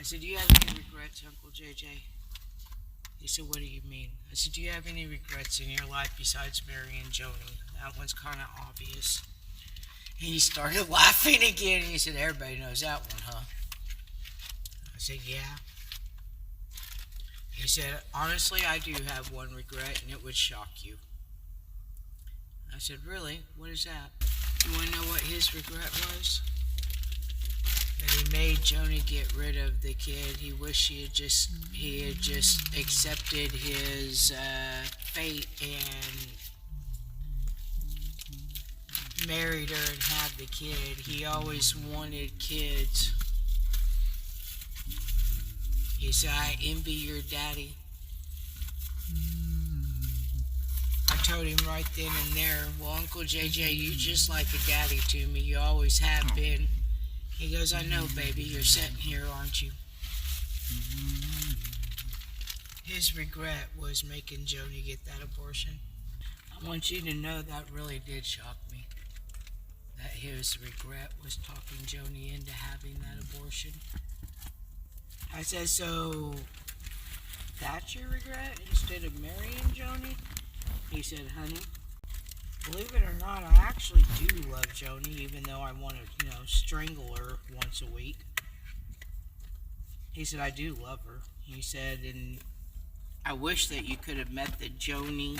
said, do you have any regrets, Uncle JJ? He said, what do you mean? I said, do you have any regrets in your life besides marrying Joni? That one's kind of obvious. He started laughing again. He said, everybody knows that one, huh? I said, yeah. He said, honestly, I do have one regret, and it would shock you. I said, really? What is that? You want to know what his regret was? That he made Joni get rid of the kid. He wished he had just accepted his fate and married her and had the kid. He always wanted kids. He said, I envy your daddy. I told him right then and there, well, Uncle JJ, you just like a daddy to me. You always have been. He goes, I know, baby. You're sitting here, aren't you? His regret was making Joni get that abortion. I want you to know that really did shock me. That his regret was talking Joni into having that abortion. I said, so that's your regret instead of marrying Joni? He said, honey, believe it or not, I actually do love Joni, even though I want to, strangle her once a week. He said, I do love her. He said, and I wish that you could have met the Joni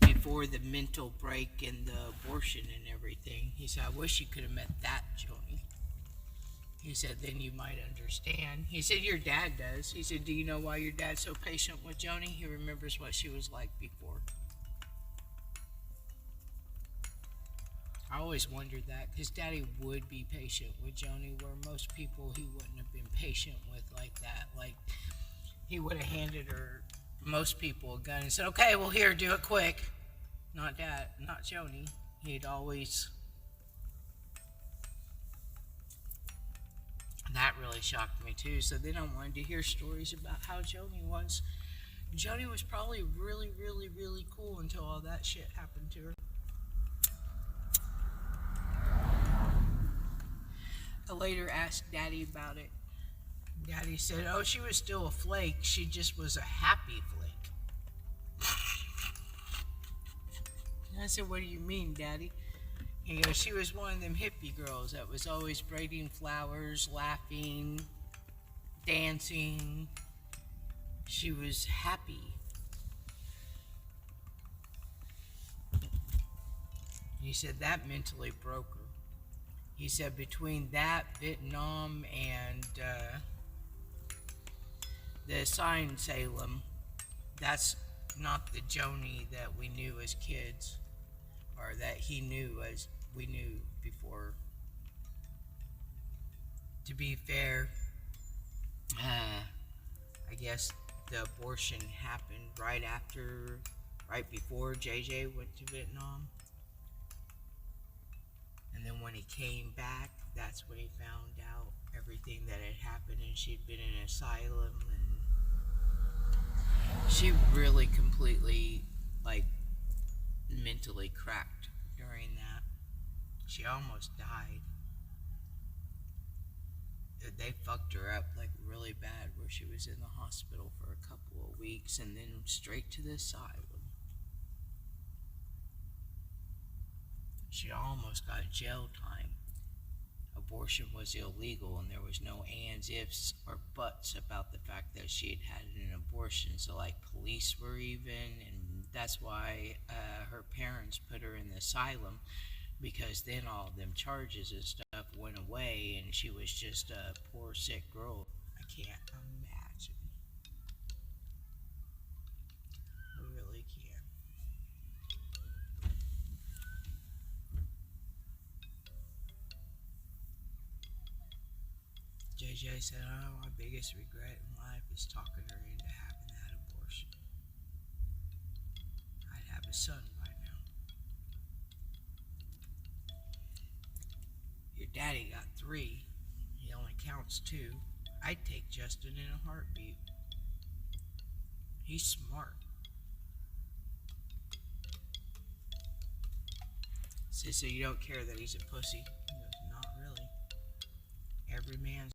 before the mental break and the abortion and everything. He said, I wish you could have met that Joni. He said, then you might understand. He said, your dad does. He said, do you know why your dad's so patient with Joni? He remembers what she was like before. I always wondered that, because Daddy would be patient with Joni, where most people he wouldn't have been patient with like that. Like, he would have handed her, most people, a gun and said, okay, well, here, do it quick. Not Dad, not Joni. He'd always... That really shocked me, too. So then I wanted to hear stories about how Joni was. Joni was probably really, really, really cool until all that shit happened to her. I later asked Daddy about it. Daddy said, oh, she was still a flake. She just was a happy flake. And I said, what do you mean, Daddy? He goes, she was one of them hippie girls that was always braiding flowers, laughing, dancing. She was happy. He said that mentally broke her. He said between that, Vietnam, and the asylum, that's not the Joni that we knew as kids, or that he knew as we knew before. To be fair, I guess the abortion happened right before JJ went to Vietnam. And then when he came back, that's when he found out everything that had happened, and she'd been in an asylum, and she really completely, mentally cracked during that. She almost died. They fucked her up, really bad, where she was in the hospital for a couple of weeks, and then straight to the asylum. She almost got jail time. Abortion was illegal, and there was no ands, ifs, or buts about the fact that she had had an abortion. So, police were even, and that's why her parents put her in the asylum, because then all of them charges and stuff went away, and she was just a poor, sick girl. I can't imagine. I really can't. JJ said, oh, my biggest regret in life is talking her into having that abortion. I'd have a son by now. Your daddy got 3. He only counts 2. I'd take Justin in a heartbeat. He's smart. So you don't care that he's a pussy? He goes, not really. Every man's